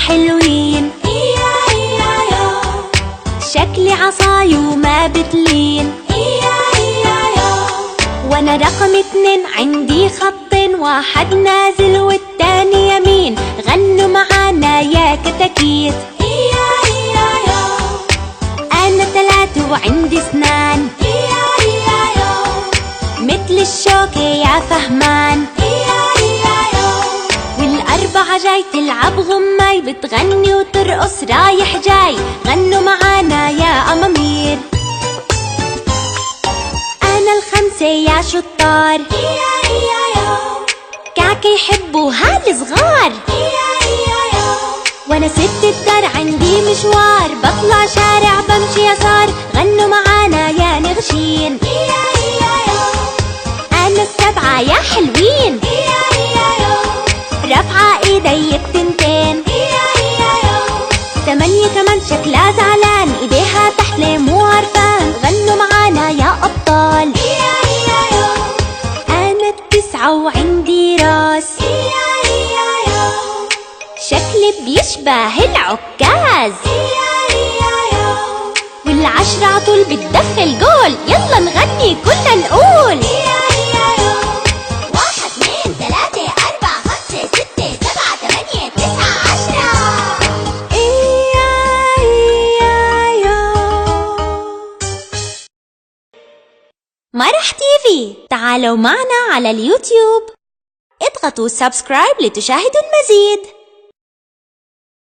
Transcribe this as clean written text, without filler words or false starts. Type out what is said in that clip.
حلوين. شكلي عصاي وما بتلين. وانا رقم 2 عندي خطين، واحد نازل والتاني يمين. غنوا معانا يا كتاكيت. انا 3 وعندي اسنان، مثل الشوكة يا فهمان. والأربعة جاي تلعب غماي، بتغني وترقص رايح جاي. غنوا معانا يا أمامير. أنا ال5 يا شطار، كعكة يحبوها الصغار. وأنا 6 الدار عندي مشوار، بطلع شارع بمشي يسار. غنوا معانا يا نغشين. أنا ال7 يا حلوين، رافعة ايدي التنتين. 8 كمان شكلها زعلان، ايديها تحت ليه مو عرفان. غنوا معانا يا ابطال. انا ال9 وعندي راس، شكلي بيشبه العكاز. وال10 عطول بتدخل جول، يلا نغني كلنا نقول. مرح تيفي، تعالوا معنا على اليوتيوب. اضغطوا سبسكرايب لتشاهدوا المزيد.